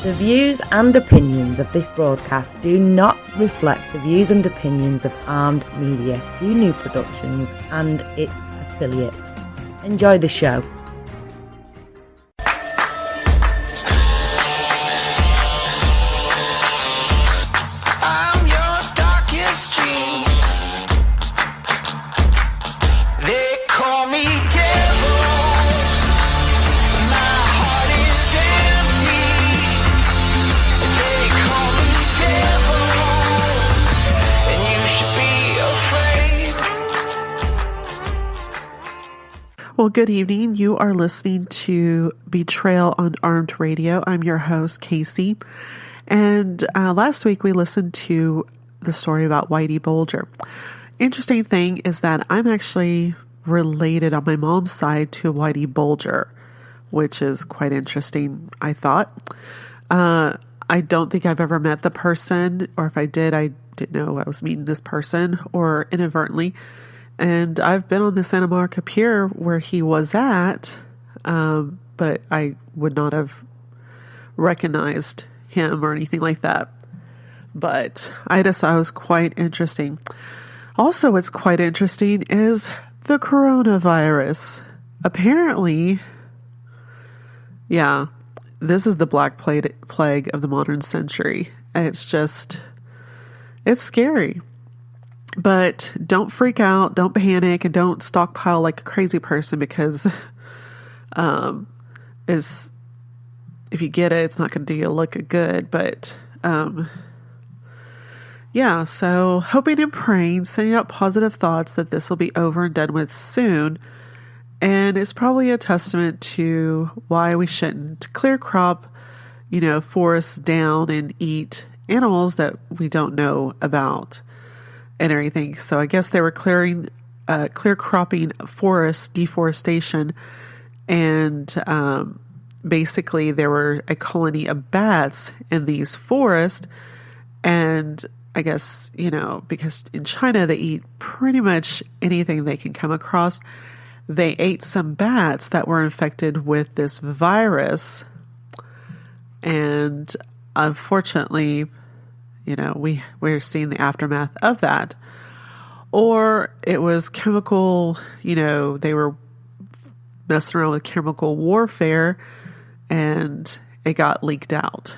The views and opinions of this broadcast do not reflect the views and opinions of Armed Media, New Productions and its affiliates. Enjoy the show. I'm your darkest dream. They call me devil. My heart is empty. They call me devil, and you should be afraid. Well, good evening. You are listening to Betrayal on Armed Radio. I'm your host, Kasy. And last week we listened to the story about Whitey Bulger. Interesting thing is that I'm actually related on my mom's side to Whitey Bulger, which is quite interesting, I thought. I don't think I've ever met the person, or if I did, I didn't know I was meeting this person, or inadvertently. And I've been on the Santa Monica Pier where he was at, but I would not have recognized him or anything like that. But I just thought it was quite interesting. Also, what's quite interesting is the coronavirus. Apparently, yeah, this is the black plague of the modern century. It's scary. But don't freak out, don't panic, and don't stockpile like a crazy person because if you get it, it's not going to do you look good. But yeah, so hoping and praying, sending out positive thoughts that this will be over and done with soon. And it's probably a testament to why we shouldn't clear crop, forests down and eat animals that we don't know about and everything. So I guess they were clear cropping forest deforestation, and basically there were a colony of bats in these forests, and I guess, because in China they eat pretty much anything they can come across, they ate some bats that were infected with this virus, and unfortunately, we're seeing the aftermath of that. Or it was chemical, they were messing around with chemical warfare and it got leaked out.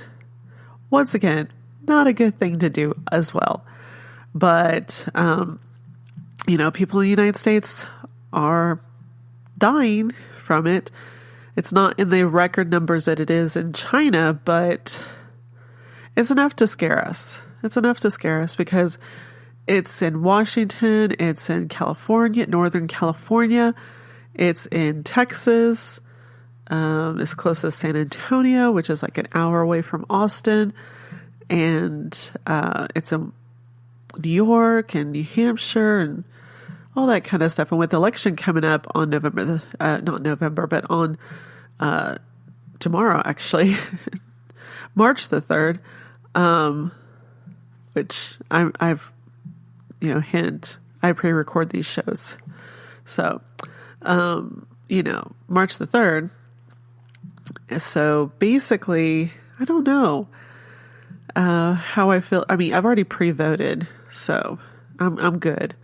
Once again, not a good thing to do as well. But, people in the United States are dying from it. It's not in the record numbers that it is in China, but it's enough to scare us. It's enough to scare us because it's in Washington, it's in California, Northern California, it's in Texas, as close as San Antonio, which is like an hour away from Austin, and it's in New York and New Hampshire and all that kind of stuff. And with the election coming up on tomorrow actually, March the 3rd, which I've I pre-record these shows. So, March the 3rd. So basically, I don't know, how I feel. I mean, I've already pre-voted, so I'm good.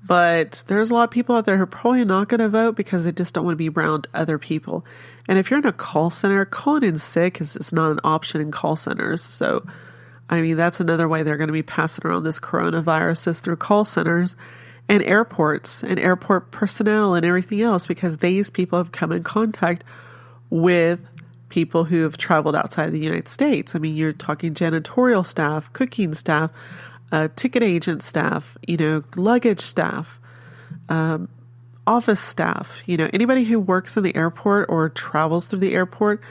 But there's a lot of people out there who are probably not going to vote because they just don't want to be around other people. And if you're in a call center, calling in sick is not an option in call centers. So, that's another way they're going to be passing around this coronavirus is through call centers and airports and airport personnel and everything else, because these people have come in contact with people who have traveled outside of the United States. You're talking janitorial staff, cooking staff, ticket agent staff, luggage staff, office staff, anybody who works in the airport or travels through the airport,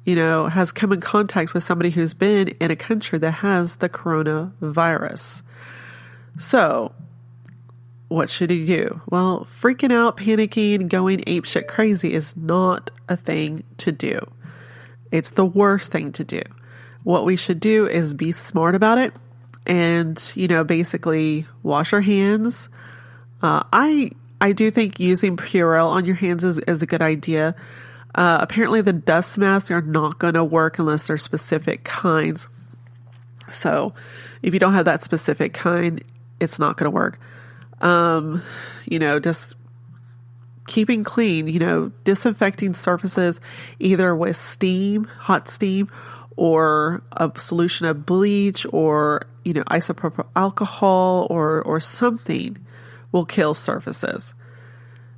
has come in contact with somebody who's been in a country that has the coronavirus. So what should he do? Well, freaking out, panicking, going apeshit crazy is not a thing to do. It's the worst thing to do. What we should do is be smart about it and, basically wash our hands. I do think using Purell on your hands is a good idea. Apparently the dust masks are not going to work unless they're specific kinds. So if you don't have that specific kind, it's not going to work. Just keeping clean, disinfecting surfaces either with steam, hot steam, or a solution of bleach or, isopropyl alcohol or something will kill surfaces.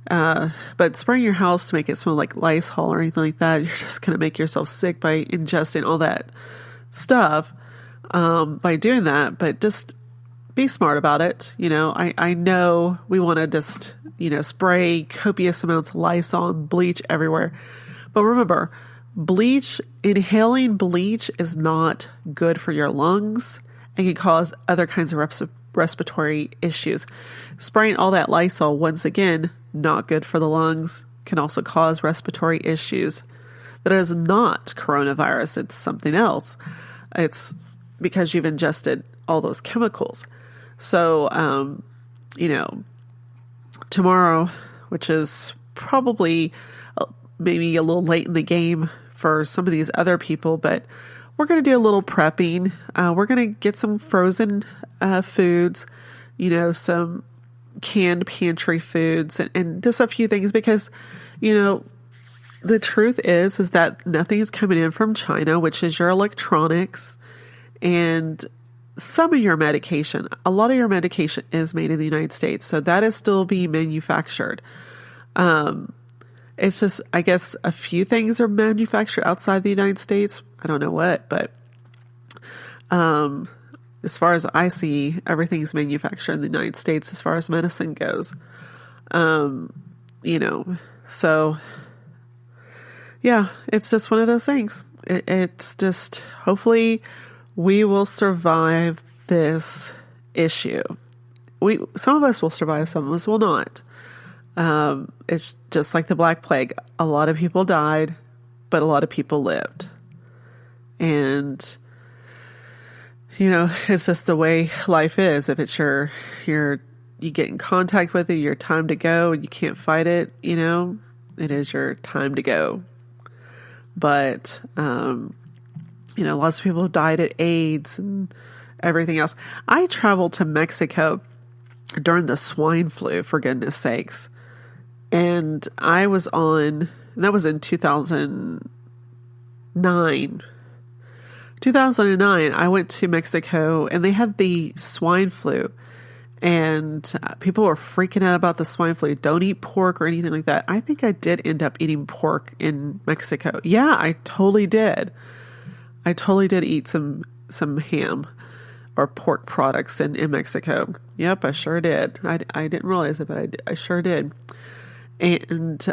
But spraying your house to make it smell like Lysol or anything like that, you're just going to make yourself sick by ingesting all that stuff, by doing that. But just be smart about it. I know we want to just, spray copious amounts of Lysol and bleach everywhere. But remember, inhaling bleach is not good for your lungs and can cause other kinds of respiratory issues. Spraying all that Lysol, once again, not good for the lungs, can also cause respiratory issues. But it is not coronavirus, it's something else. It's because you've ingested all those chemicals. So, tomorrow, which is probably maybe a little late in the game for some of these other people, but we're going to do a little prepping. We're going to get some frozen foods, some canned pantry foods and just a few things because, the truth is that nothing is coming in from China, which is your electronics and some of your medication. A lot of your medication is made in the United States, so that is still being manufactured. It's just, I guess, a few things are manufactured outside the United States. I don't know what, but as far as I see, everything's manufactured in the United States as far as medicine goes. So yeah, it's just one of those things. It's just, hopefully we will survive this issue. Some of us will survive, some of us will not. It's just like the Black Plague. A lot of people died, but a lot of people lived. And, it's just the way life is. If it's you get in contact with it, your time to go, and you can't fight it, it is your time to go. But, lots of people have died of AIDS and everything else. I traveled to Mexico during the swine flu, for goodness sakes. And that was in 2009. 2009, I went to Mexico and they had the swine flu. And people were freaking out about the swine flu. Don't eat pork or anything like that. I think I did end up eating pork in Mexico. Yeah, I totally did. I totally did eat some ham or pork products in Mexico. Yep, I sure did. I didn't realize it, but I sure did. And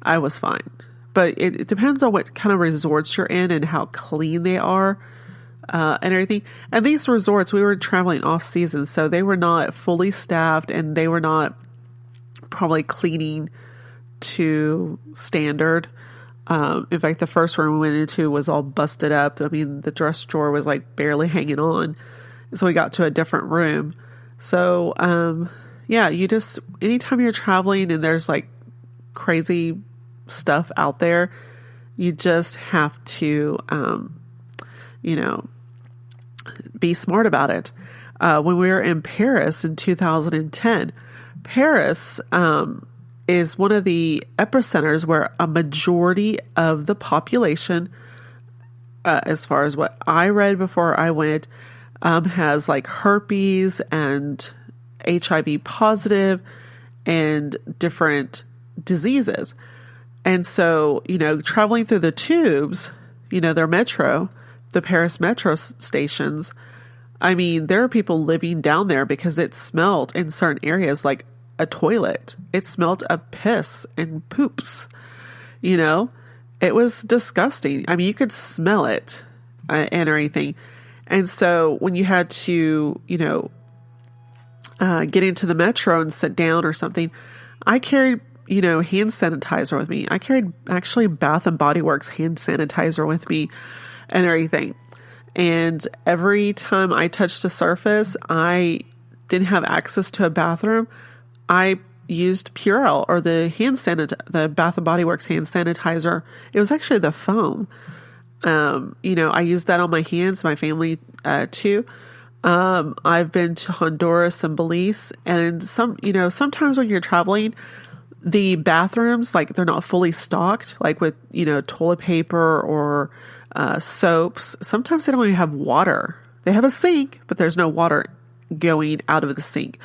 I was fine. But it depends on what kind of resorts you're in and how clean they are. And everything. And these resorts, we were traveling off season, so they were not fully staffed and they were not probably cleaning to standard. In fact, the first room we went into was all busted up. I mean, the dress drawer was like barely hanging on. So we got to a different room. So, anytime you're traveling and there's like crazy stuff out there, you just have to, be smart about it. When we were in Paris in 2010, Paris is one of the epicenters where a majority of the population, as far as what I read before I went, has like herpes and HIV positive and different diseases. And so, traveling through the tubes, their metro, the Paris metro stations, I mean, there are people living down there because it smelled in certain areas like a toilet. It smelled of piss and poops. It was disgusting. I mean, you could smell it and everything. And so when you had to, get into the metro and sit down or something, I carried, hand sanitizer with me. I carried actually Bath and Body Works hand sanitizer with me and everything. And every time I touched a surface, I didn't have access to a bathroom. I, used Purell or the Bath and Body Works hand sanitizer. It was actually the foam. I use that on my hands, my family, too. I've been to Honduras and Belize, and sometimes when you're traveling, the bathrooms, like, they're not fully stocked, like with, toilet paper or, soaps. Sometimes they don't even have water. They have a sink, but there's no water going out of the sink,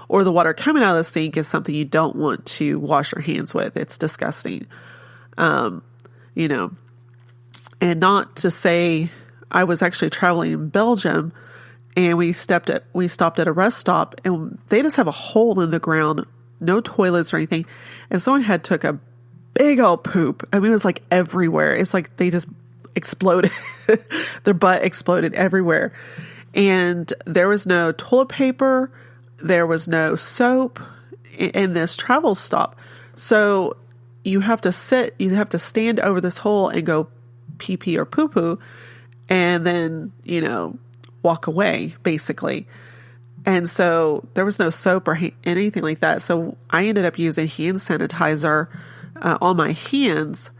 or the water coming out of the sink is something you don't want to wash your hands with. It's disgusting. And not to say, I was actually traveling in Belgium, and we stopped at a rest stop, and they just have a hole in the ground, no toilets or anything. And someone had took a big old poop. I mean, it was like everywhere. It's like they just exploded. Their butt exploded everywhere. And there was no toilet paper. There was no soap in this travel stop. So you have to stand over this hole and go pee pee or poo poo, and then, walk away, basically. And so there was no soap or anything like that. So I ended up using hand sanitizer on my hands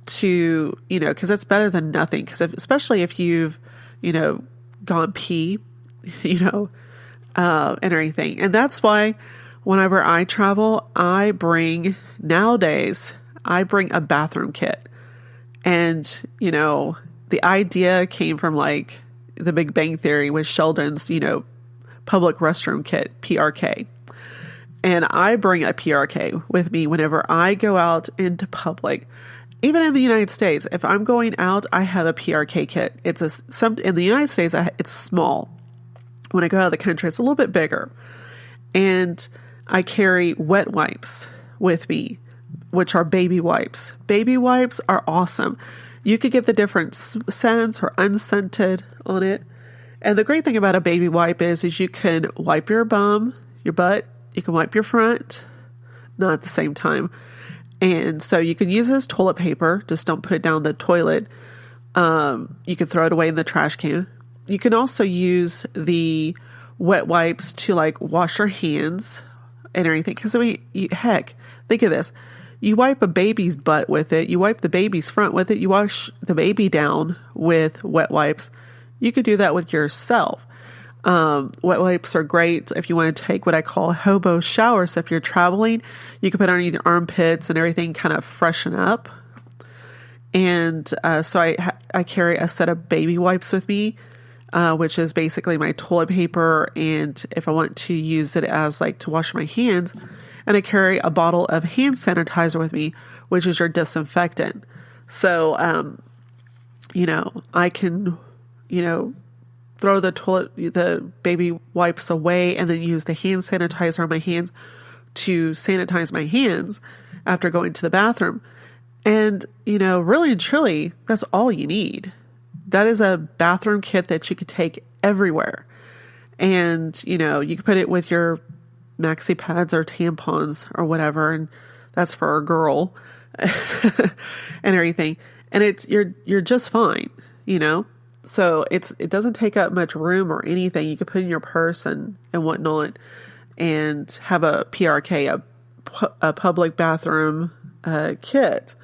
to, because it's better than nothing. Because especially if you've, gone pee, and everything. And that's why whenever I travel, nowadays I bring a bathroom kit. And, the idea came from like the Big Bang Theory with Sheldon's, public restroom kit, PRK. And I bring a PRK with me whenever I go out into public. Even in the United States, if I'm going out, I have a PRK kit. In the United States, it's small. When I go out of the country, it's a little bit bigger. And I carry wet wipes with me, which are baby wipes. Baby wipes are awesome. You could get the different scents or unscented on it. And the great thing about a baby wipe is you can wipe your bum, your butt, you can wipe your front, not at the same time. And so you can use it as toilet paper, just don't put it down the toilet. You can throw it away in the trash can. You can also use the wet wipes to like wash your hands and everything. Because heck, think of this. You wipe a baby's butt with it. You wipe the baby's front with it. You wash the baby down with wet wipes. You could do that with yourself. Wet wipes are great if you want to take what I call a hobo shower. So if you're traveling, you can put on your armpits and everything, kind of freshen up. And so I carry a set of baby wipes with me, which is basically my toilet paper. And if I want to use it as like to wash my hands, and I carry a bottle of hand sanitizer with me, which is your disinfectant. So, I can, throw the baby wipes away and then use the hand sanitizer on my hands to sanitize my hands after going to the bathroom. And, really and truly, that's all you need. That is a bathroom kit that you could take everywhere. And, you can put it with your maxi pads or tampons or whatever, and that's for a girl and everything. And you're just fine, So it doesn't take up much room or anything. You can put in your purse and whatnot, and have a PRK, a public bathroom kit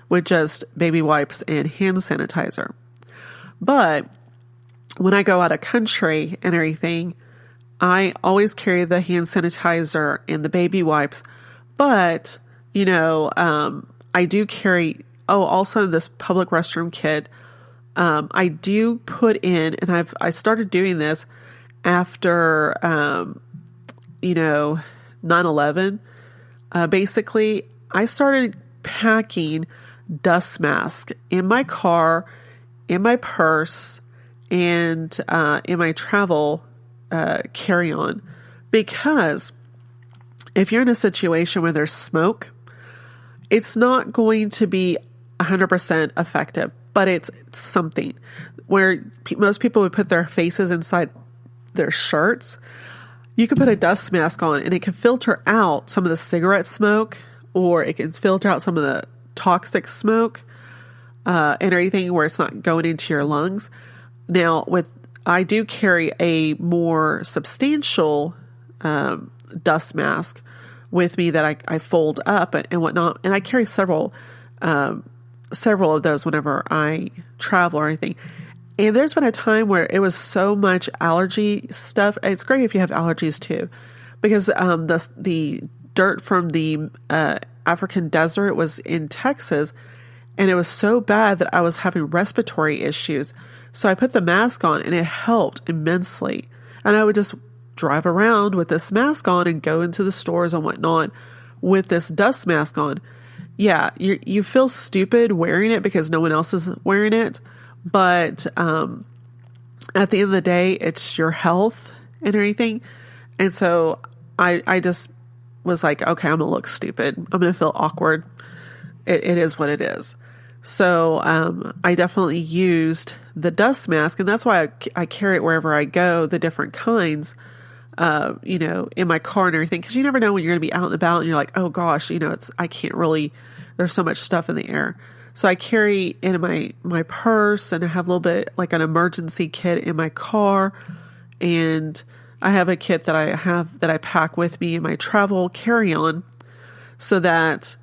with just baby wipes and hand sanitizer. But when I go out of country and everything, I always carry the hand sanitizer and the baby wipes. But, I do carry, also this public restroom kit. I do put in, and I started doing this after, 9/11. Basically, I started packing dust masks in my car, in my purse, and in my travel carry-on. Because if you're in a situation where there's smoke, it's not going to be 100% effective, but it's something where most people would put their faces inside their shirts. You can put a dust mask on and it can filter out some of the cigarette smoke, or it can filter out some of the toxic smoke and everything, where it's not going into your lungs. Now, I do carry a more substantial dust mask, with me that I fold up and whatnot. And I carry several of those whenever I travel or anything. And there's been a time where it was so much allergy stuff. It's great if you have allergies too, because the dirt from the African desert was in Texas, and it was so bad that I was having respiratory issues. So I put the mask on, and it helped immensely. And I would just drive around with this mask on and go into the stores and whatnot with this dust mask on. Yeah, you feel stupid wearing it because no one else is wearing it. But at the end of the day, it's your health and everything. And so I just was like, okay, I'm going to look stupid. I'm going to feel awkward. It is what it is. So I definitely used the dust mask, and that's why I carry it wherever I go, the different kinds, in my car and everything, because you never know when you're going to be out and about and you're like, oh gosh, I can't really, there's so much stuff in the air. So I carry in my purse, and I have a little bit like an emergency kit in my car, and I have a kit that I pack with me in my travel carry-on so that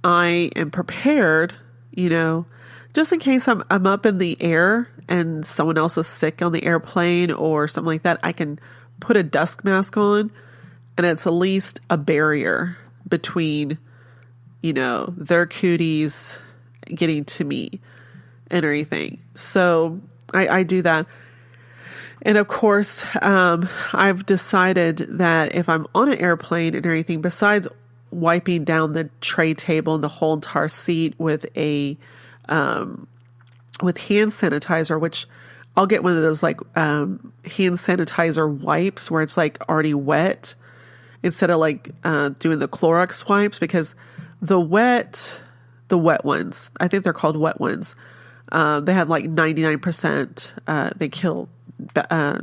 I am prepared, just in case I'm up in the air and someone else is sick on the airplane or something like that. I can put a dust mask on, and it's at least a barrier between, their cooties getting to me and everything. So I do that. And of course, I've decided that if I'm on an airplane and everything, besides wiping down the tray table and the whole entire seat with with hand sanitizer, which I'll get one of those like hand sanitizer wipes where it's like already wet instead of like doing the Clorox wipes, because the wet ones, I think they're called wet ones, they have like 99%, they kill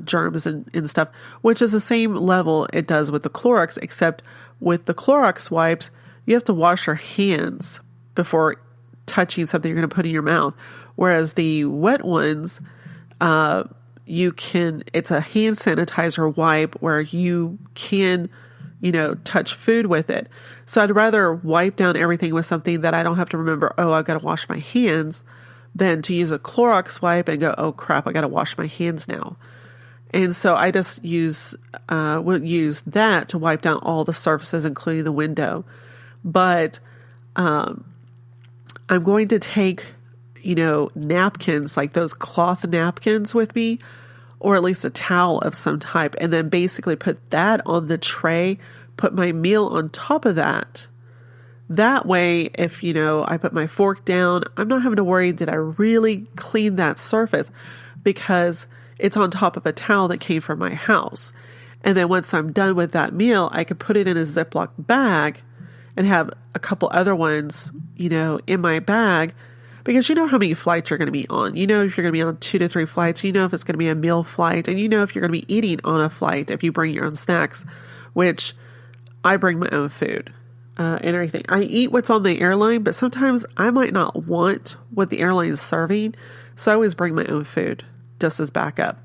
germs and stuff, which is the same level it does with the Clorox, except with the Clorox wipes, you have to wash your hands before touching something you're going to put in your mouth. Whereas the wet ones, it's a hand sanitizer wipe where you can, touch food with it. So I'd rather wipe down everything with something that I don't have to remember, oh, I've got to wash my hands, than to use a Clorox wipe and go, oh crap, I got to wash my hands now. And so I just will use that to wipe down all the surfaces, including the window. But I'm going to take, napkins, like those cloth napkins with me, or at least a towel of some type, and then basically put that on the tray, put my meal on top of that. That way, if, I put my fork down, I'm not having to worry, did I really clean that surface? Because it's on top of a towel that came from my house. And then once I'm done with that meal, I could put it in a Ziploc bag and have a couple other ones, in my bag, because you know how many flights you're going to be on. You know if you're going to be on 2 to 3 flights. You know if it's going to be a meal flight, and you know if you're going to be eating on a flight if you bring your own snacks, which I bring my own food and everything. I eat what's on the airline, but sometimes I might not want what the airline is serving, so I always bring my own food just as backup.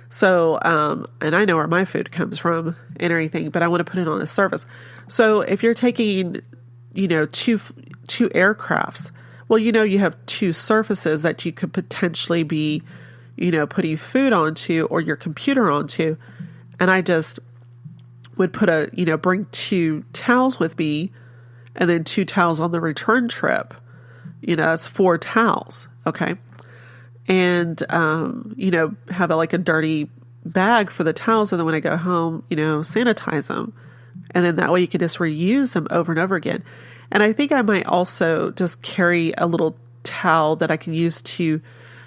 So, and I know where my food comes from and everything, but I want to put it on a service. So if you're taking, two aircrafts, well, you have 2 surfaces that you could potentially be, putting food onto or your computer onto. And I just would bring 2 towels with me, and then 2 towels on the return trip. That's 4 towels. Okay. And, have a dirty bag for the towels. And then when I go home, sanitize them. And then that way you can just reuse them over and over again. And I think I might also just carry a little towel that I can use to,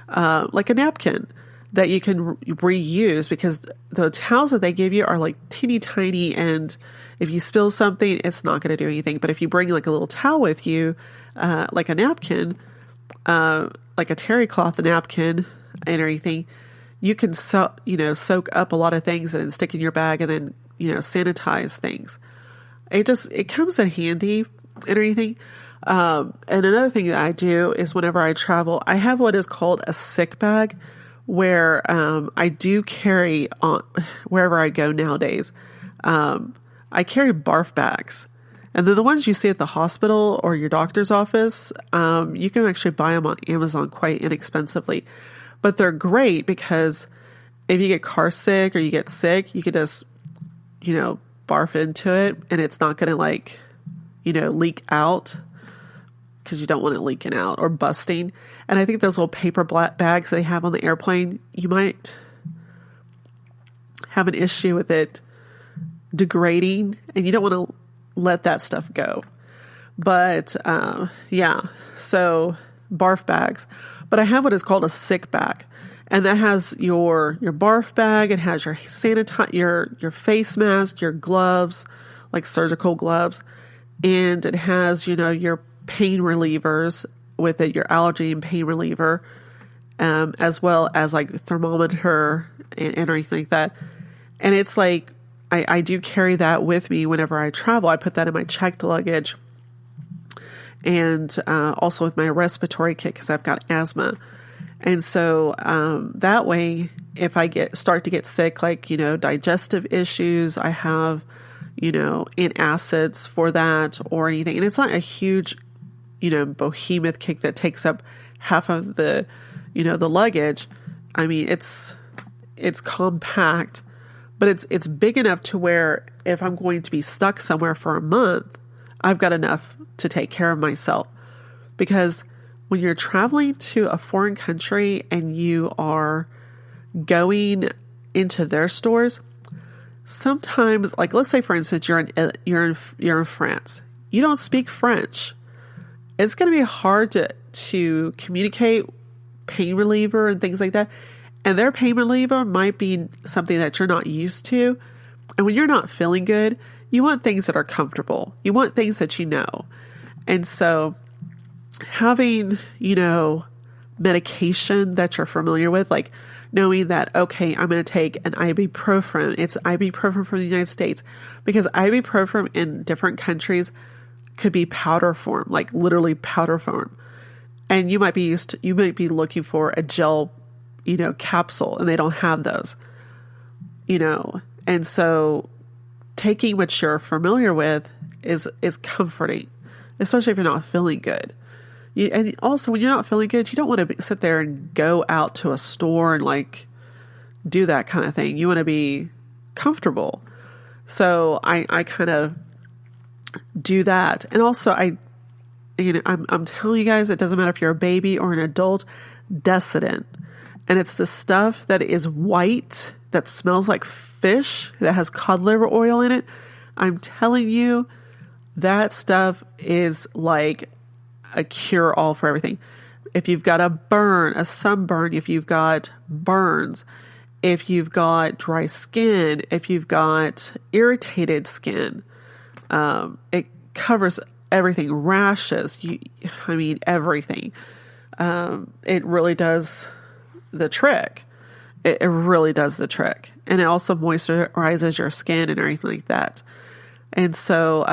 like a napkin that you can reuse, because the towels that they give you are like teeny tiny. And if you spill something, it's not going to do anything. But if you bring like a little towel with you, like a napkin, like a terry cloth napkin and everything, you can soak up a lot of things and stick in your bag and then, sanitize things. It comes in handy and everything. And another thing that I do is whenever I travel, I have what is called a sick bag, where I do carry on wherever I go nowadays. I carry barf bags. And then the ones you see at the hospital or your doctor's office, you can actually buy them on Amazon quite inexpensively. But they're great because if you get car sick or you get sick, you can just, barf into it and it's not going to leak out because you don't want it leaking out or busting. And I think those little paper bags they have on the airplane, you might have an issue with it degrading and you don't want to let that stuff go. But so barf bags. But I have what is called a sick bag. And that has your barf bag, it has your your face mask, your gloves, like surgical gloves, and it has, your pain relievers with it, your allergy and pain reliever, as well as like thermometer and everything like that. And it's like, I do carry that with me whenever I travel. I put that in my checked luggage and also with my respiratory kit because I've got asthma. And so that way, if I start to get sick, like, digestive issues, I have, antacids for that or anything. And it's not a huge, behemoth kit that takes up half of the, the luggage. I mean, it's compact. But it's big enough to where if I'm going to be stuck somewhere for a month, I've got enough to take care of myself. Because when you're traveling to a foreign country and you are going into their stores, sometimes, like let's say for instance you're in France, you don't speak French. It's going to be hard to communicate pain reliever and things like that. And their pain reliever might be something that you're not used to. And when you're not feeling good, you want things that are comfortable. You want things that you know. And so having, medication that you're familiar with, like knowing that, okay, I'm going to take an ibuprofen. It's ibuprofen from the United States. Because ibuprofen in different countries could be powder form, like literally powder form. And you might be looking for a gel capsule, and they don't have those, and so taking what you're familiar with is comforting, especially if you're not feeling good. And also when you're not feeling good, you don't want to sit there and go out to a store and do that kind of thing. You want to be comfortable. So I kind of do that. And also I'm telling you guys, it doesn't matter if you're a baby or an adult, Decedent. And it's the stuff that is white, that smells like fish, that has cod liver oil in it. I'm telling you, that stuff is like a cure-all for everything. If you've got a sunburn, if you've got burns, if you've got dry skin, if you've got irritated skin, it covers everything, rashes, everything. It really does the trick. It really does the trick. And it also moisturizes your skin and everything like that. And so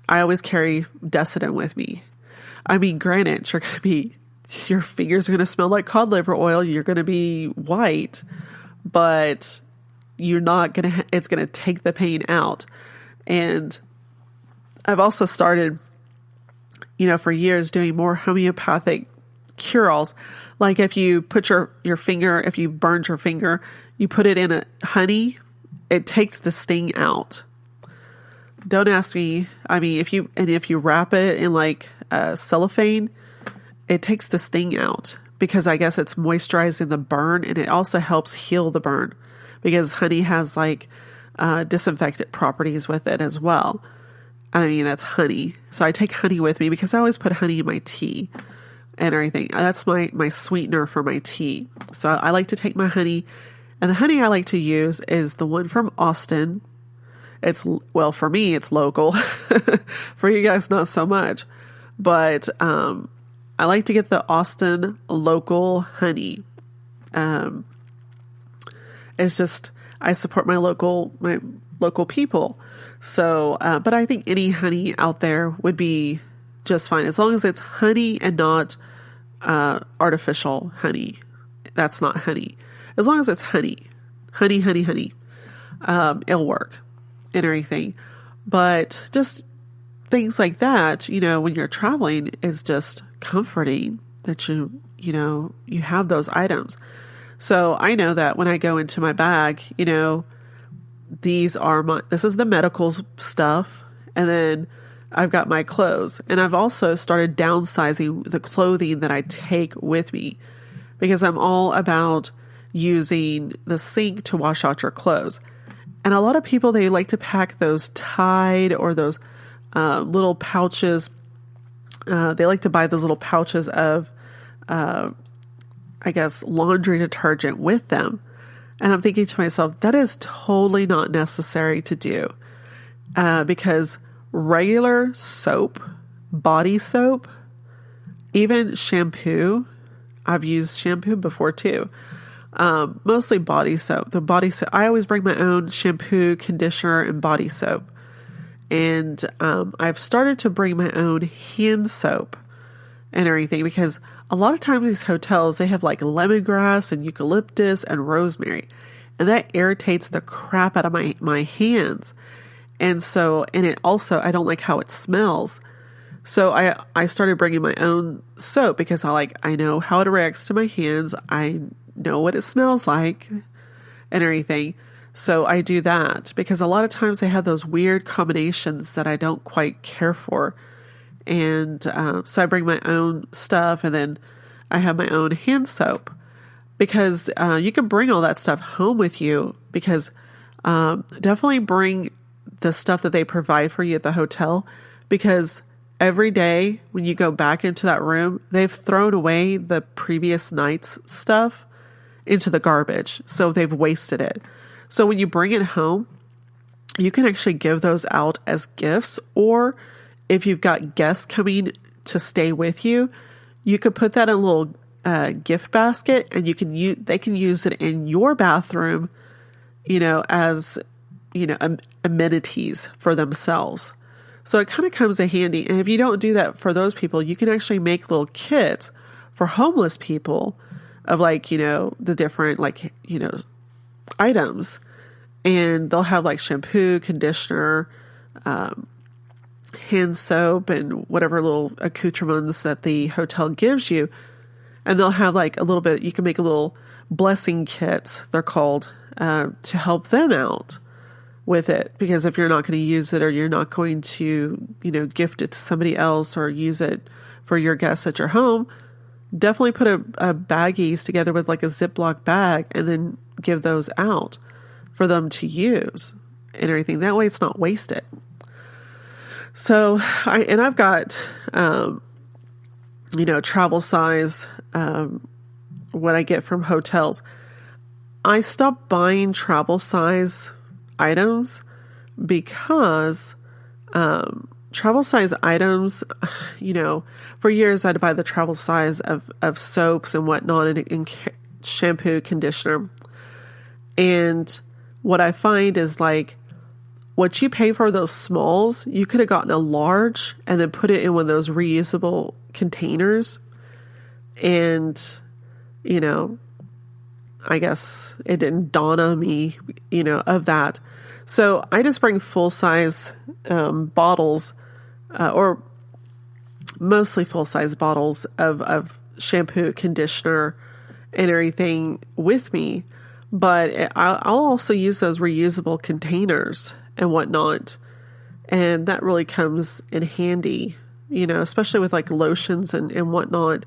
I always carry Decedent with me. Granted, your fingers are going to smell like cod liver oil. You're going to be white, but you're not going to, it's going to take the pain out. And I've also started, for years doing more homeopathic cure-alls. Like if you put your finger, if you burned your finger, you put it in a honey, it takes the sting out. Don't ask me. If you wrap it in cellophane, it takes the sting out because I guess it's moisturizing the burn, and it also helps heal the burn because honey has disinfectant properties with it as well. That's honey. So I take honey with me because I always put honey in my tea and everything. That's my sweetener for my tea. So I like to take my honey, and the honey I like to use is the one from Austin. For me, it's local. For you guys, not so much. But I like to get the Austin local honey. It's just, I support my local people. So, but I think any honey out there would be just fine. As long as it's honey and not artificial honey. That's not honey. As long as it's honey, it'll work and everything. But just, things like that, when you're traveling, is just comforting that you have those items. So I know that when I go into my bag, this is the medical stuff. And then I've got my clothes, and I've also started downsizing the clothing that I take with me, because I'm all about using the sink to wash out your clothes. And a lot of people, they like to pack those Tide or those little pouches. They like to buy those little pouches of, laundry detergent with them. And I'm thinking to myself, that is totally not necessary to do, because regular soap, body soap, even shampoo. I've used shampoo before too. Mostly body soap. The body soap, I always bring my own shampoo, conditioner, and body soap. And I've started to bring my own hand soap and everything, because a lot of times these hotels, they have like lemongrass and eucalyptus and rosemary, and that irritates the crap out of my hands. And it also, I don't like how it smells. So I started bringing my own soap, because I know how it reacts to my hands. I know what it smells like and everything. So I do that, because a lot of times they have those weird combinations that I don't quite care for. And so I bring my own stuff, and then I have my own hand soap, because you can bring all that stuff home with you, because definitely bring the stuff that they provide for you at the hotel, because every day when you go back into that room, they've thrown away the previous night's stuff into the garbage. So they've wasted it. So when you bring it home, you can actually give those out as gifts, or if you've got guests coming to stay with you, you could put that in a little gift basket, and they can use it in your bathroom, as amenities for themselves. So it kind of comes in handy. And if you don't do that for those people, you can actually make little kits for homeless people of the different items. And they'll have shampoo, conditioner, hand soap, and whatever little accoutrements that the hotel gives you. And they'll have a little bit, you can make a little blessing kits, they're called, to help them out with it. Because if you're not going to use it, or you're not going to, gift it to somebody else or use it for your guests at your home, definitely put a baggies together with a Ziploc bag, and then give those out for them to use and everything. That way it's not wasted. So I've got, travel size, what I get from hotels. I stopped buying travel size items, because travel size items, for years I'd buy the travel size of soaps and whatnot, and shampoo, conditioner. And what I find is what you pay for those smalls, you could have gotten a large and then put it in one of those reusable containers. And, I guess it didn't dawn on me, of that. So I just bring full size bottles, or mostly full size bottles of shampoo, conditioner, and everything with me. But I'll also use those reusable containers and whatnot. And that really comes in handy, especially with lotions and whatnot,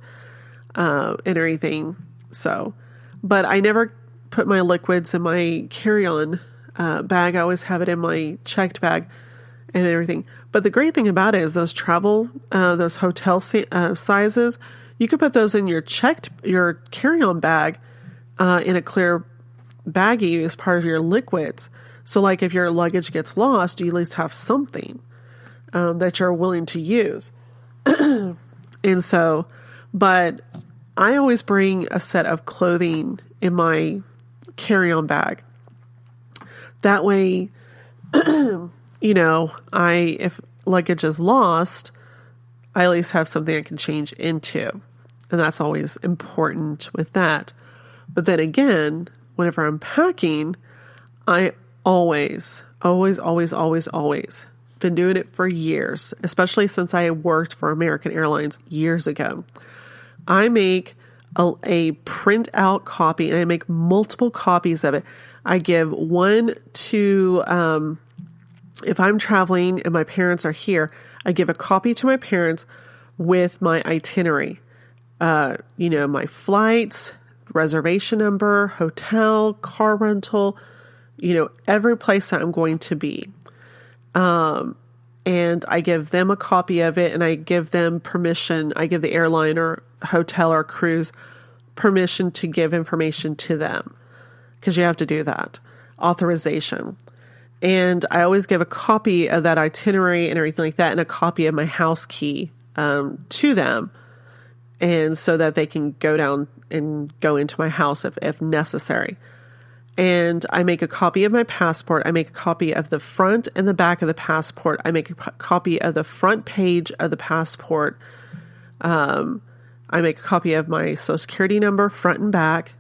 and everything. So, but I never put my liquids in my carry-on bag. I always have it in my checked bag and everything. But the great thing about it is those hotel sizes, you could put those in your carry-on bag in a clear baggie as part of your liquids. So if your luggage gets lost, you at least have something that you're willing to use. And so, but I always bring a set of clothing in my carry-on bag. That way, if luggage is lost, I at least have something I can change into. And that's always important with that. But then again, whenever I'm packing, I always been doing it for years, especially since I worked for American Airlines years ago. I make a print out copy, and I make multiple copies of it. I give one to, if I'm traveling and my parents are here, I give a copy to my parents with my itinerary, my flights, reservation number, hotel, car rental, every place that I'm going to be. And I give them a copy of it, and I give them permission. I give the airline or hotel or cruise permission to give information to them, because you have to do that, authorization. And I always give a copy of that itinerary and everything like that, and a copy of my house key to them, and so that they can go down and go into my house if necessary. And I make a copy of my passport. I make a copy of the front and the back of the passport. I make a copy of the front page of the passport. I make a copy of my social security number, front and back.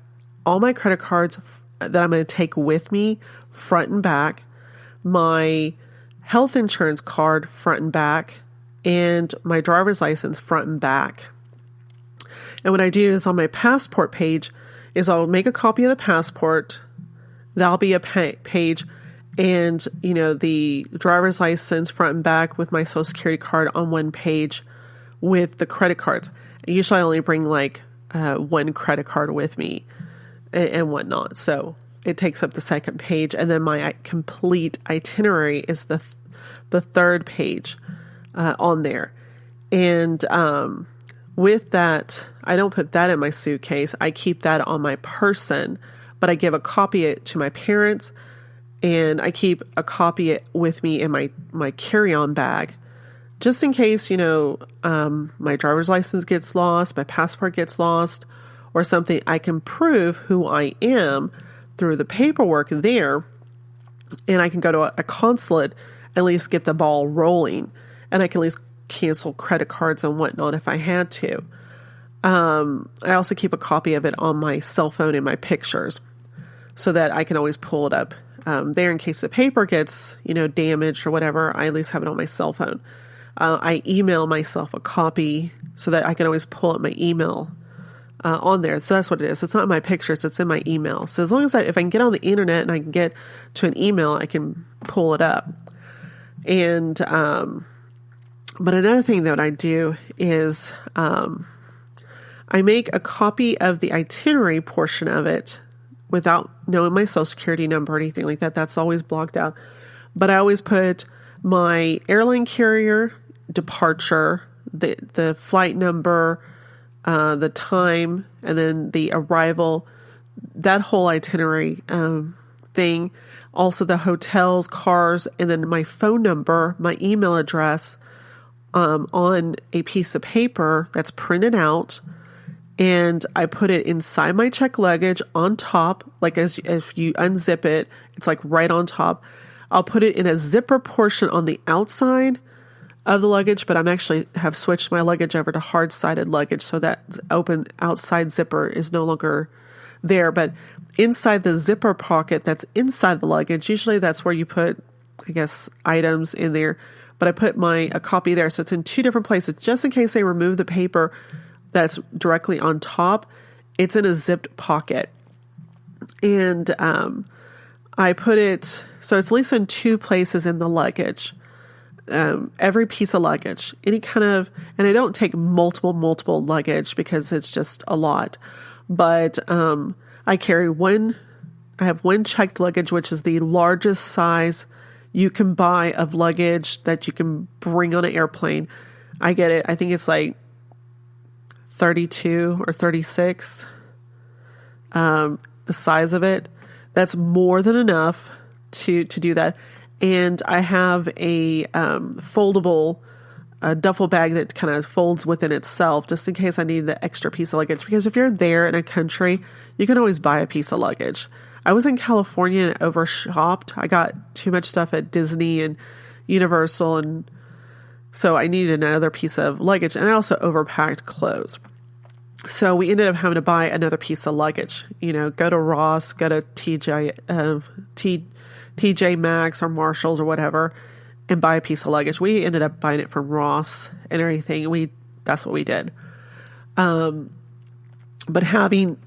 All my credit cards that I'm going to take with me, front and back. My health insurance card, front and back. And my driver's license, front and back. And what I do is on my passport page is I'll make a copy of the passport. That'll be a page, and the driver's license front and back with my social security card on one page with the credit cards. Usually I only bring one credit card with me and whatnot, so it takes up the second page. And then my complete itinerary is the third page on there. And with that, I don't put that in my suitcase. I keep that on my person. But I give a copy to my parents, and I keep a copy with me in my carry-on bag, just in case, my driver's license gets lost, my passport gets lost, or something. I can prove who I am through the paperwork there, and I can go to a consulate, at least get the ball rolling, and I can at least cancel credit cards and whatnot if I had to. I also keep a copy of it on my cell phone in my pictures, so that I can always pull it up there in case the paper gets, damaged or whatever. I at least have it on my cell phone. I email myself a copy so that I can always pull up my email on there. So that's what it is. It's not in my pictures. It's in my email. So as long as if I can get on the internet and I can get to an email, I can pull it up. And but another thing that I do is I make a copy of the itinerary portion of it without knowing my social security number or anything like that. That's always blocked out. But I always put my airline carrier, departure, the flight number, the time, and then the arrival, that whole itinerary thing. Also the hotels, cars, and then my phone number, my email address on a piece of paper that's printed out. And I put it inside my checked luggage on top, if you unzip it, it's right on top. I'll put it in a zipper portion on the outside of the luggage, but I'm actually have switched my luggage over to hard-sided luggage, so that open outside zipper is no longer there. But inside the zipper pocket that's inside the luggage, usually that's where you put, items in there. But I put a copy there, so it's in two different places, just in case they remove the paper that's directly on top. It's in a zipped pocket. And I put it, so it's at least in two places in the luggage. Every piece of luggage, any kind of, and I don't take multiple luggage because it's just a lot. But I have one checked luggage, which is the largest size you can buy of luggage that you can bring on an airplane. I get it. I think it's 32 or 36, the size of it. That's more than enough to do that. And I have a foldable duffel bag that kind of folds within itself, just in case I need the extra piece of luggage. Because if you're there in a country, you can always buy a piece of luggage. I was in California and overshopped. I got too much stuff at Disney and Universal, and so I needed another piece of luggage. And I also overpacked clothes. So we ended up having to buy another piece of luggage. Go to Ross, go to TJ Maxx or Marshalls or whatever, and buy a piece of luggage. We ended up buying it from Ross and everything. That's what we did. But having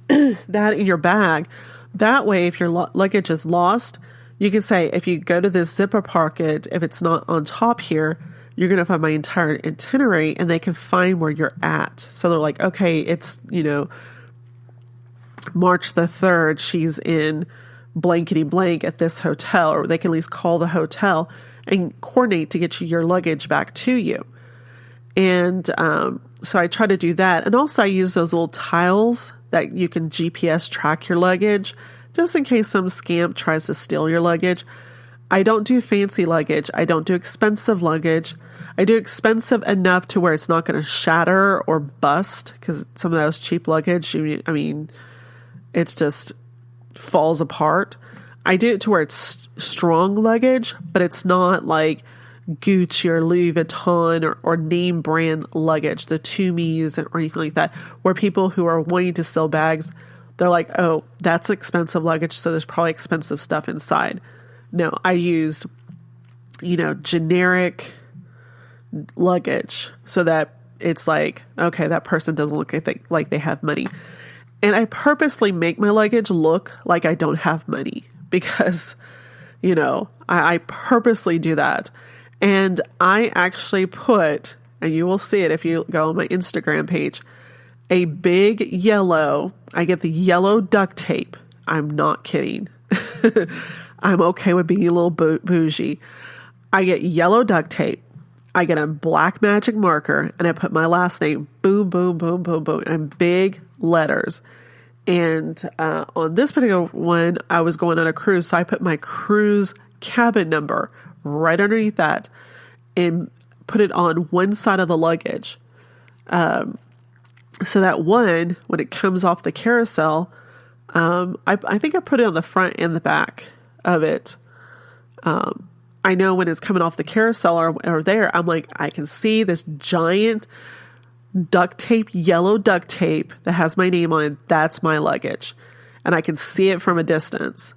that in your bag, that way, if your luggage is lost, you can say, if you go to this zipper pocket, if it's not on top here, you're going to find my entire itinerary, and they can find where you're at. So they're like, okay, it's, March the 3rd, she's in blankety blank at this hotel, or they can at least call the hotel and coordinate to get your luggage back to you. And so I try to do that. And also I use those little tiles that you can GPS track your luggage, just in case some scamp tries to steal your luggage. I don't do fancy luggage. I don't do expensive luggage. I do expensive enough to where it's not going to shatter or bust, because some of those cheap luggage, it's just falls apart. I do it to where it's strong luggage, but it's not like Gucci or Louis Vuitton or name brand luggage, the Tumis or anything like that, where people who are wanting to steal bags, they're like, oh, that's expensive luggage, so there's probably expensive stuff inside. No, I use, generic luggage so that it's like, okay, that person doesn't look like they have money. And I purposely make my luggage look like I don't have money because, I purposely do that. And I actually put, and you will see it if you go on my Instagram page, a big yellow, I get the yellow duct tape. I'm not kidding. I'm okay with being a little bougie. I get yellow duct tape. I get a black magic marker, and I put my last name, boom, boom, boom, boom, boom, and big letters. And on this particular one, I was going on a cruise, so I put my cruise cabin number right underneath that and put it on one side of the luggage. So that when it comes off the carousel, I think I put it on the front and the back of it. I know when it's coming off the carousel or there, I'm like, I can see this giant duct tape, yellow duct tape that has my name on it. That's my luggage. And I can see it from a distance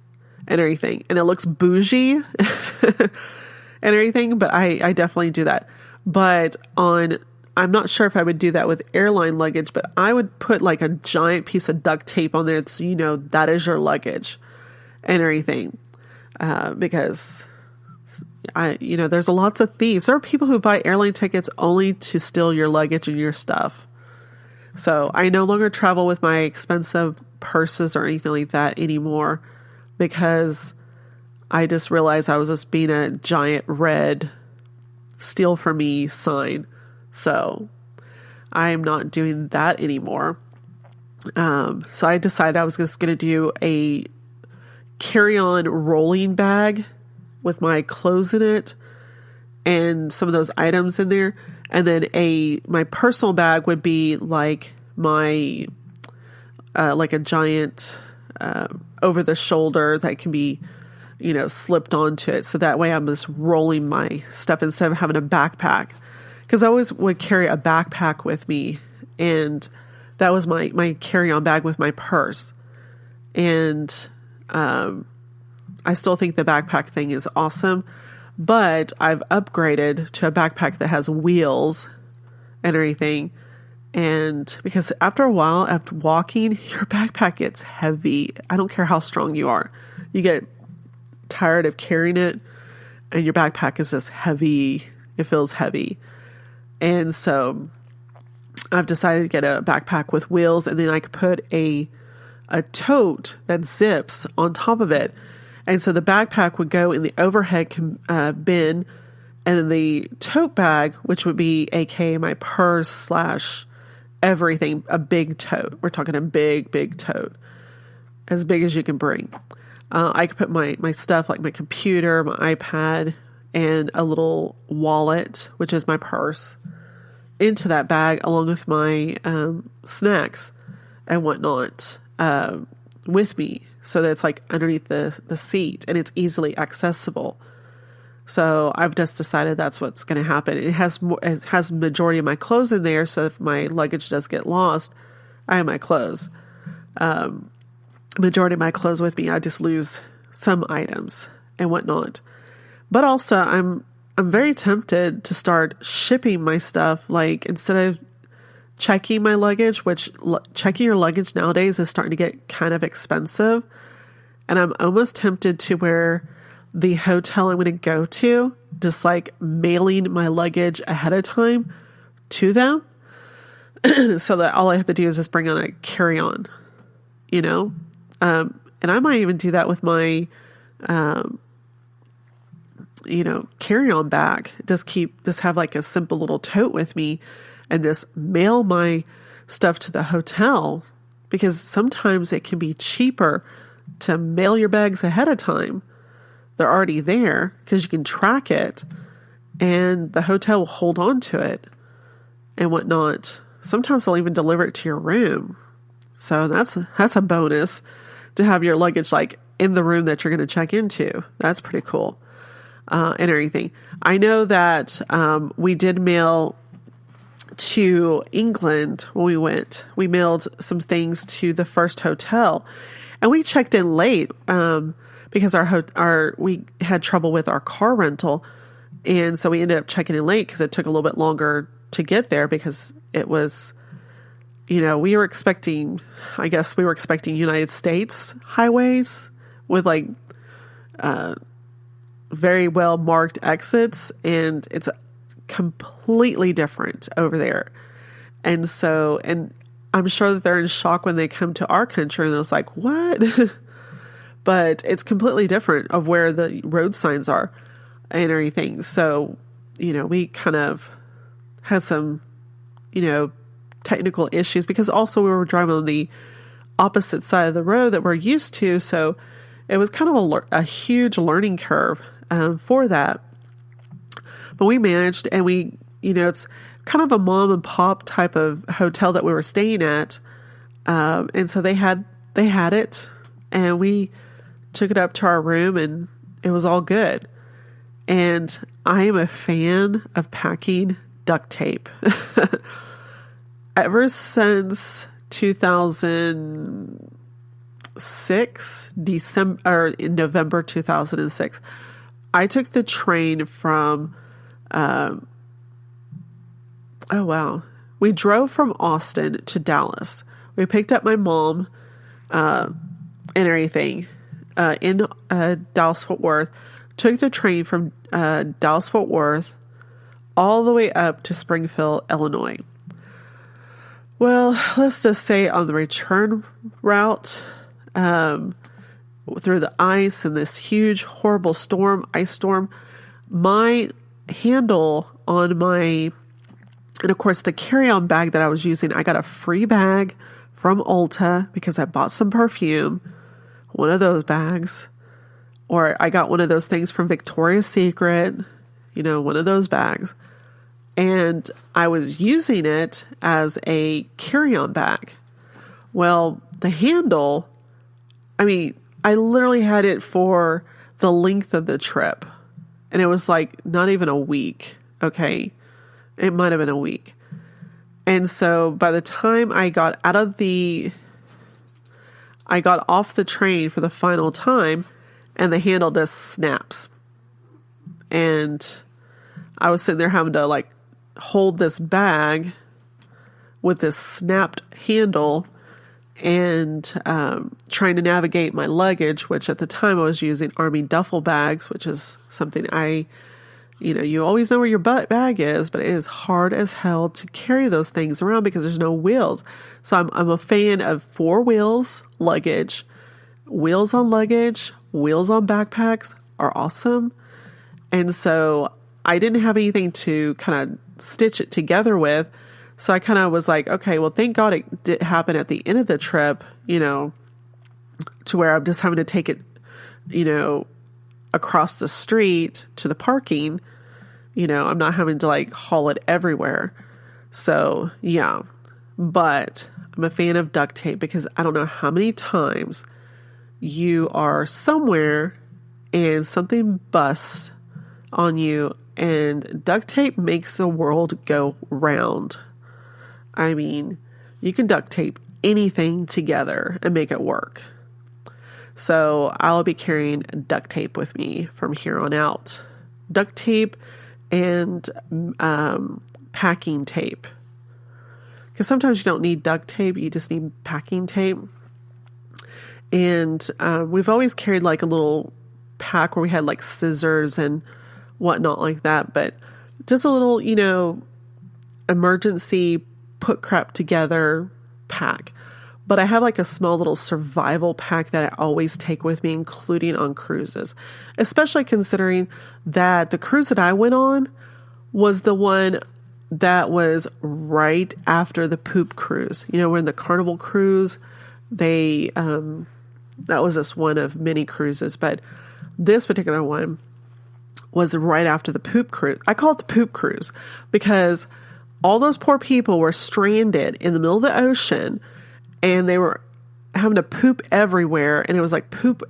and everything. And it looks bougie and everything, but I definitely do that. But I'm not sure if I would do that with airline luggage, but I would put like a giant piece of duct tape on there so that is your luggage and everything. Because there's lots of thieves. There are people who buy airline tickets only to steal your luggage and your stuff. So I no longer travel with my expensive purses or anything like that anymore, because I just realized I was just being a giant red steal from me sign. So I'm not doing that anymore. So I decided I was just going to do a carry-on rolling bag with my clothes in it and some of those items in there. And then my personal bag would be like my, like a giant, over the shoulder that can be, slipped onto it. So that way I'm just rolling my stuff instead of having a backpack. Cause I always would carry a backpack with me, and that was my carry-on bag with my purse. And, I still think the backpack thing is awesome, but I've upgraded to a backpack that has wheels and everything. And because after a while, after walking, your backpack gets heavy. I don't care how strong you are. You get tired of carrying it, and your backpack is just heavy. It feels heavy. And so I've decided to get a backpack with wheels, and then I could put a tote that zips on top of it. And so the backpack would go in the overhead bin, and then the tote bag, which would be aka my purse / everything, a big tote. We're talking a big, big tote, as big as you can bring. I could put my stuff like my computer, my iPad, and a little wallet, which is my purse, into that bag along with my snacks and whatnot with me. So that it's like underneath the seat and it's easily accessible. So I've just decided that's what's going to happen. It has majority of my clothes in there. So if my luggage does get lost, I have my clothes. Majority of my clothes with me. I just lose some items and whatnot. But also I'm very tempted to start shipping my stuff. Like, instead of checking my luggage, which checking your luggage nowadays is starting to get kind of expensive. And I'm almost tempted to where the hotel I'm going to go to, just like mailing my luggage ahead of time to them so that all I have to do is just bring on a carry-on, you know? And I might even do that with my, carry-on bag. Just have like a simple little tote with me and just mail my stuff to the hotel, because sometimes it can be cheaper to mail your bags ahead of time. They're already there because you can track it and the hotel will hold on to it and whatnot. Sometimes they'll even deliver it to your room. So that's a bonus to have your luggage like in the room that you're going to check into. That's pretty cool. And everything. I know that we did mail to England when we went. We mailed some things to the first hotel, and we checked in late because we had trouble with our car rental, and so we ended up checking in late because it took a little bit longer to get there because it was, we were expecting United States highways with like very well marked exits, and it's completely different over there. And I'm sure that they're in shock when they come to our country and it's like, what? But it's completely different of where the road signs are and everything. So, we kind of had some, technical issues because also we were driving on the opposite side of the road that we're used to. So it was kind of a huge learning curve for that. But we managed, and it's kind of a mom and pop type of hotel that we were staying at. And so they had it, and we took it up to our room, and it was all good. And I am a fan of packing duct tape. Ever since 2006, in November 2006, I took the train from, we drove from Austin to Dallas. We picked up my mom, and everything, in Dallas-Fort Worth, took the train from Dallas-Fort Worth all the way up to Springfield, Illinois. Well, let's just say on the return route, through the ice and this huge, horrible ice storm, my handle on and of course the carry-on bag that I was using, I got a free bag from Ulta because I bought some perfume, one of those bags, or I got one of those things from Victoria's Secret, one of those bags. And I was using it as a carry-on bag. Well, the handle, I literally had it for the length of the trip. And it was like not even a week. Okay. It might have been a week. And so by the time I got off the train for the final time, and the handle just snaps. And I was sitting there having to like hold this bag with this snapped handle and trying to navigate my luggage, which at the time I was using Army duffel bags, which is something you always know where your bag is, but it is hard as hell to carry those things around because there's no wheels. So I'm a fan of 4 wheels luggage. Wheels on luggage, wheels on backpacks are awesome. And so I didn't have anything to kind of stitch it together with. So I kind of was like, okay, well, thank God it did happen at the end of the trip, to where I'm just having to take it, across the street to the parking. I'm not having to like haul it everywhere. So yeah, but I'm a fan of duct tape because I don't know how many times you are somewhere and something busts on you, and duct tape makes the world go round. You can duct tape anything together and make it work. So I'll be carrying duct tape with me from here on out. Duct tape and packing tape. Because sometimes you don't need duct tape, you just need packing tape. And we've always carried like a little pack where we had like scissors and whatnot like that, but just a little, emergency put crap together pack. But I have like a small little survival pack that I always take with me, including on cruises, especially considering that the cruise that I went on was the one that was right after the poop cruise. We're in the Carnival cruise. That was just one of many cruises, but this particular one was right after the poop cruise. I call it the poop cruise because all those poor people were stranded in the middle of the ocean and they were having to poop everywhere. And it was like poop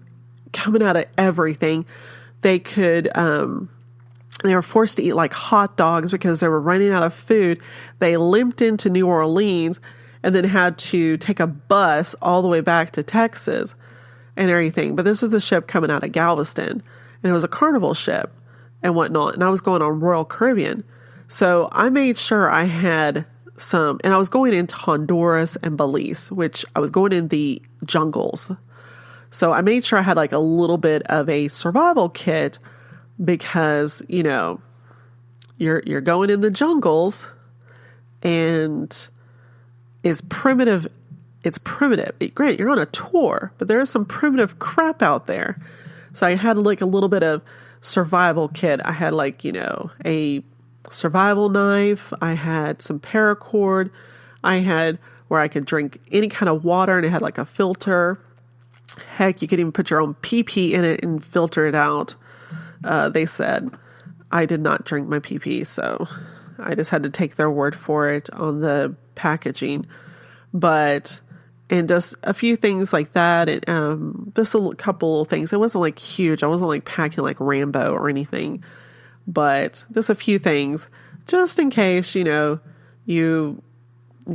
coming out of everything. They were forced to eat like hot dogs because they were running out of food. They limped into New Orleans and then had to take a bus all the way back to Texas and everything. But this was the ship coming out of Galveston, and it was a Carnival ship and whatnot. And I was going on Royal Caribbean. So I made sure I had some, and I was going into Honduras and Belize, which I was going in the jungles. So I made sure I had like a little bit of a survival kit because, you're going in the jungles and it's primitive. Granted, you're on a tour, but there is some primitive crap out there. So I had like a little bit of survival kit. I had like, a survival knife. I had some paracord. I had where I could drink any kind of water, and it had like a filter. Heck, you could even put your own pee-pee in it and filter it out. They said I did not drink my pee-pee, so I just had to take their word for it on the packaging. And just a few things like that, and just a couple of things. It wasn't like huge. I wasn't like packing like Rambo or anything, but just a few things just in case, you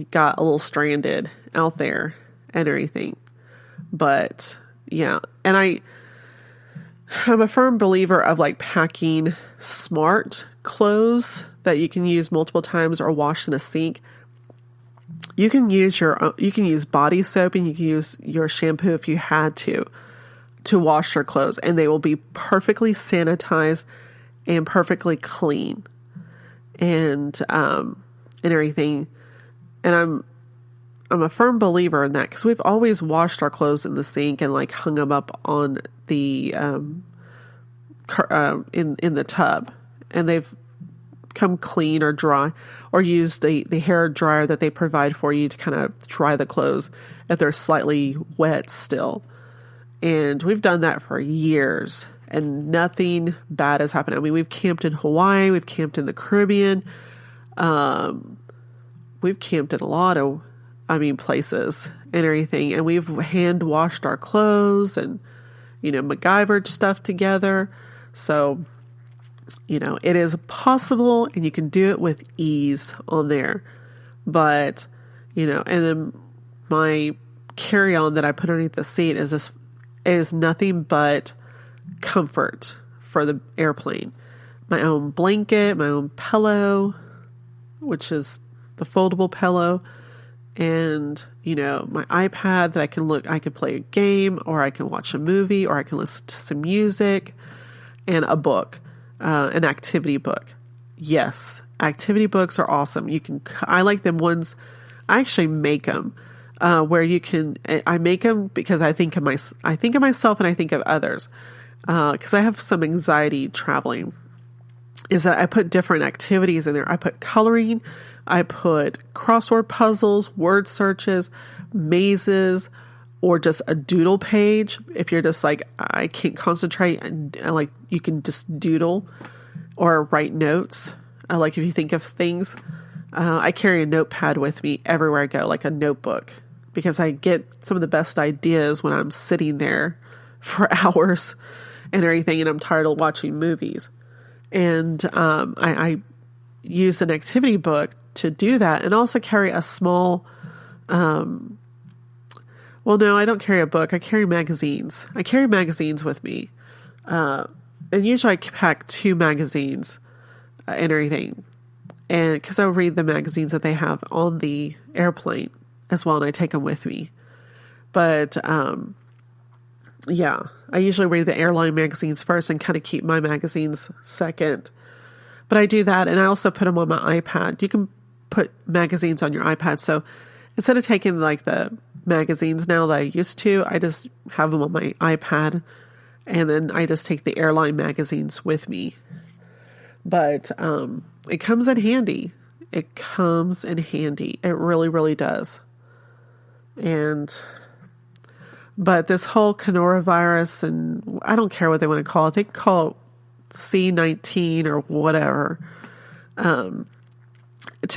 got a little stranded out there and everything. But yeah, and I'm a firm believer of like packing smart clothes that you can use multiple times or wash in a sink. You can use body soap and you can use your shampoo if you had to wash your clothes, and they will be perfectly sanitized and perfectly clean and everything. And I'm a firm believer in that because we've always washed our clothes in the sink and like hung them up on the in the tub, and they've come clean or dry, or use the hair dryer that they provide for you to kind of dry the clothes if they're slightly wet still. And we've done that for years and nothing bad has happened. I mean, we've camped in Hawaii, we've camped in the Caribbean, we've camped in a lot of places and everything, and we've hand washed our clothes and MacGyvered stuff together. So it is possible, and you can do it with ease on there. But, and then my carry-on that I put underneath the seat is nothing but comfort for the airplane. My own blanket, my own pillow, which is the foldable pillow, and, my iPad that I can play a game, or I can watch a movie, or I can listen to some music, and a book. An activity book. Yes, activity books are awesome. I like them ones. I actually make them where you can. I make them because I think of myself and I think of others. Because I have some anxiety traveling. Is that I put different activities in there. I put coloring. I put crossword puzzles, word searches, mazes, or just a doodle page. If you're just like, I can't concentrate, and like you can just doodle or write notes. Like if you think of things, I carry a notepad with me everywhere I go, like a notebook, because I get some of the best ideas when I'm sitting there for hours and everything, and I'm tired of watching movies. And I use an activity book to do that, and also carry a small well, no, I don't carry a book. I carry magazines. I carry magazines with me. And usually I pack 2 magazines and everything. And because I read the magazines that they have on the airplane as well, and I take them with me. But yeah, I usually read the airline magazines first and kind of keep my magazines second. But I do that, and I also put them on my iPad. You can put magazines on your iPad. So instead of taking like the magazines now that I used to, I just have them on my iPad, and then I just take the airline magazines with me. But it comes in handy. It comes in handy. It really, really does. But this whole coronavirus, and I don't care what they want to call it. They can call it C-19 or whatever. To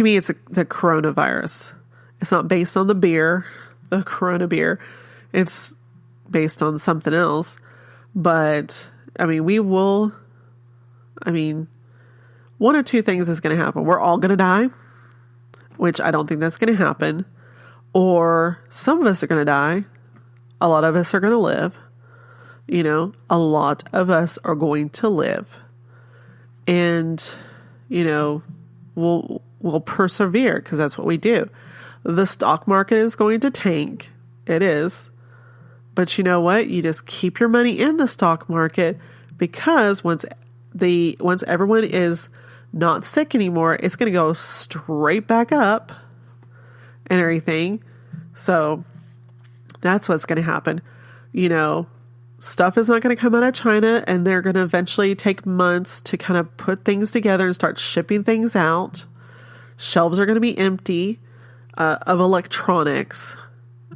me, it's the coronavirus. It's not based on the beer, the Corona beer. It's based on something else. But, I mean, one of two things is going to happen. We're all going to die, which I don't think that's going to happen. Or some of us are going to die. A lot of us are going to live. You know, a lot of us are going to live. And, you know, we'll persevere because that's what we do. The stock market is going to tank. It is. But you know what? You just keep your money in the stock market, because once everyone is not sick anymore, it's going to go straight back up and everything. So that's what's going to happen. You know, stuff is not going to come out of China, and they're going to eventually take months to kind of put things together and start shipping things out. Shelves are going to be empty of electronics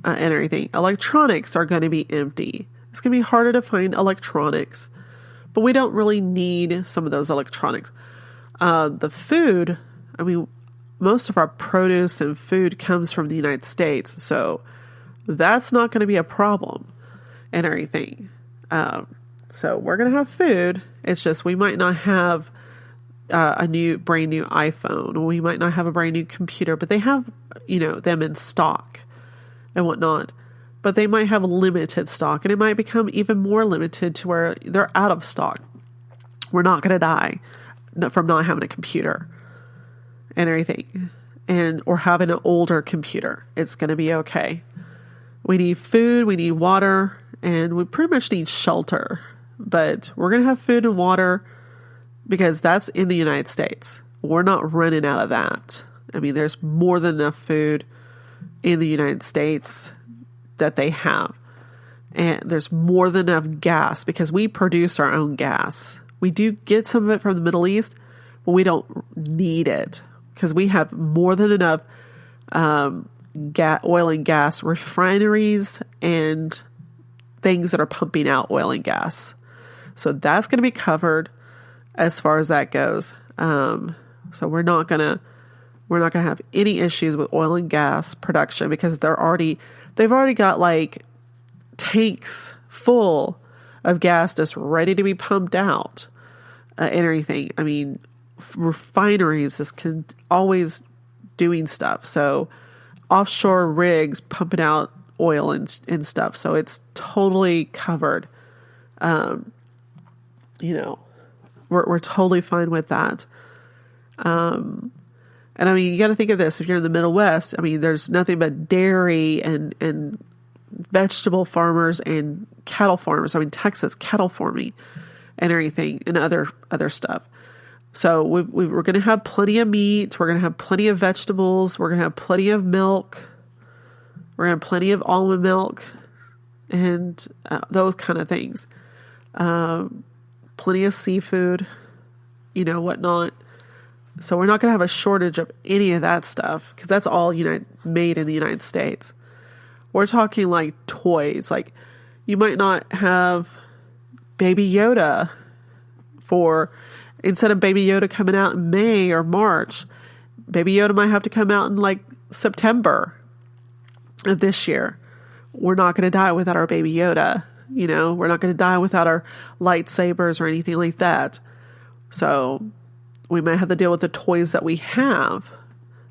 and everything. Electronics are going to be empty. It's going to be harder to find electronics, but we don't really need some of those electronics. The food, I mean, most of our produce and food comes from the United States, so that's not going to be a problem and everything. So we're going to have food. It's just we might not have brand new iPhone. We might not have a brand new computer, but they have, you know, them in stock and whatnot. But they might have limited stock, and it might become even more limited to where they're out of stock. We're not going to die from not having a computer and everything, or having an older computer. It's going to be okay. We need food, we need water, and we pretty much need shelter. But we're going to have food and water because that's in the United States. We're not running out of that. I mean, there's more than enough food in the United States that they have. And there's more than enough gas because we produce our own gas. We do get some of it from the Middle East, but we don't need it because we have more than enough oil and gas refineries and things that are pumping out oil and gas. So that's going to be covered as far as that goes. So we're not gonna have any issues with oil and gas production because they've already got like tanks full of gas that's ready to be pumped out and everything. I mean, refineries is always doing stuff. So offshore rigs pumping out oil and stuff. So it's totally covered. You know, we're totally fine with that. And I mean, you got to think of this. If you're in the Middle West, I mean, there's nothing but dairy and vegetable farmers and cattle farmers. I mean, Texas, cattle farming and everything and other stuff. So we're going to have plenty of meat. We're going to have plenty of vegetables. We're going to have plenty of milk. We're going to have plenty of almond milk and those kind of things. Plenty of seafood, you know, whatnot. So we're not going to have a shortage of any of that stuff because that's all made in the United States. We're talking like toys. Like you might not have Baby Yoda instead of Baby Yoda coming out in May or March, Baby Yoda might have to come out in like September of this year. We're not going to die without our Baby Yoda. You know, we're not going to die without our lightsabers or anything like that. So we might have to deal with the toys that we have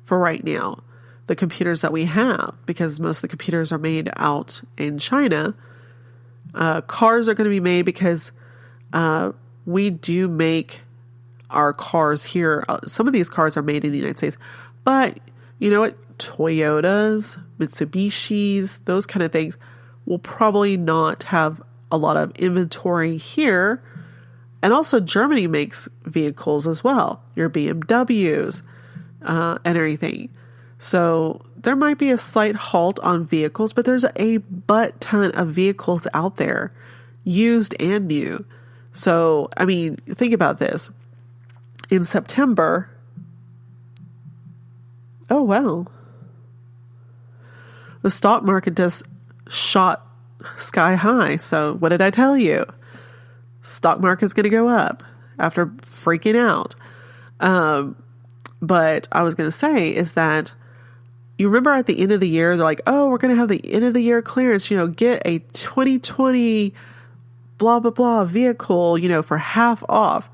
for right now, the computers that we have, because most of the computers are made out in China. Cars are going to be made because we do make our cars here. Some of these cars are made in the United States, but you know what? Toyotas, Mitsubishis, those kind of things will probably not have a lot of inventory here. And also Germany makes vehicles as well, your BMWs and everything. So there might be a slight halt on vehicles, but there's a butt ton of vehicles out there, used and new. So, I mean, think about this. In September, oh wow, the stock market just shot sky high. So what did I tell you? Stock market's going to go up after freaking out. But I was going to say is that you remember at the end of the year, they're like, oh, we're going to have the end of the year clearance, get a 2020 blah, blah, blah vehicle, for half off.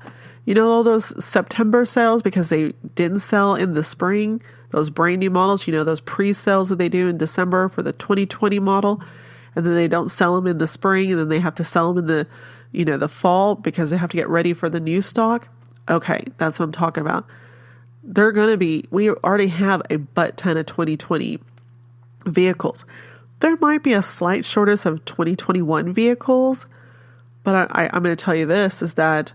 All those September sales because they didn't sell in the spring, those brand new models, those pre-sales that they do in December for the 2020 model. And then they don't sell them in the spring, and then they have to sell them in the fall because they have to get ready for the new stock. Okay, that's what I'm talking about. We already have a butt ton of 2020 vehicles. There might be a slight shortage of 2021 vehicles, but I'm going to tell you this, is that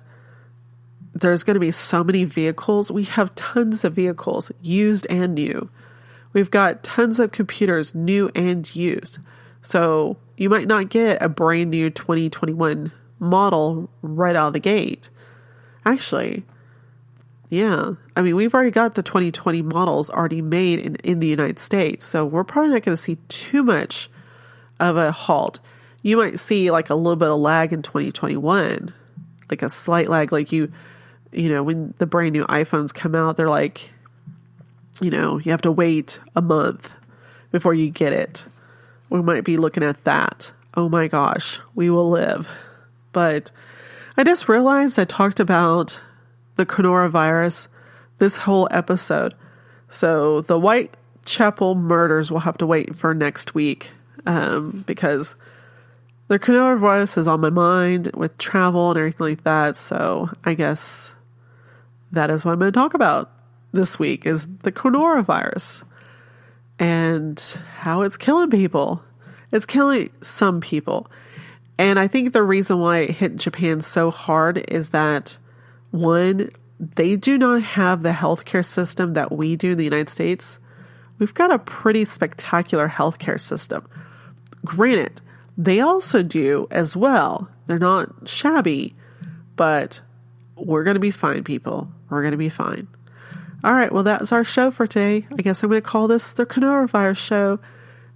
there's going to be so many vehicles. We have tons of vehicles, used and new. We've got tons of computers, new and used. So you might not get a brand new 2021 model right out of the gate. Actually, yeah. I mean, we've already got the 2020 models already made in the United States. So we're probably not going to see too much of a halt. You might see like a little bit of lag in 2021, like a slight lag, like when the brand new iPhones come out, they're like, you have to wait a month before you get it. We might be looking at that. Oh my gosh, we will live. But I just realized I talked about the coronavirus this whole episode. So the Whitechapel murders will have to wait for next week because the coronavirus is on my mind with travel and everything like that. So I guess that is what I'm going to talk about this week, is the coronavirus and how it's killing people. It's killing some people. And I think the reason why it hit Japan so hard is that, one, they do not have the healthcare system that we do in the United States. We've got a pretty spectacular healthcare system. Granted, they also do as well. They're not shabby, but we're going to be fine, people. We're going to be fine. All right, well, that's our show for today. I guess I'm going to call this the coronavirus show.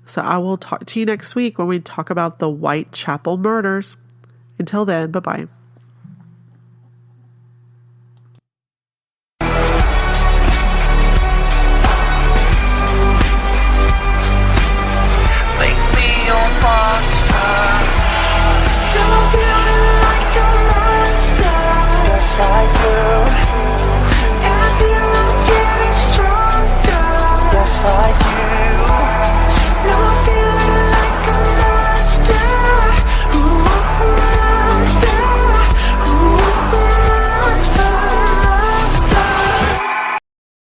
So I will talk to you next week when we talk about the Whitechapel murders. Until then, bye-bye.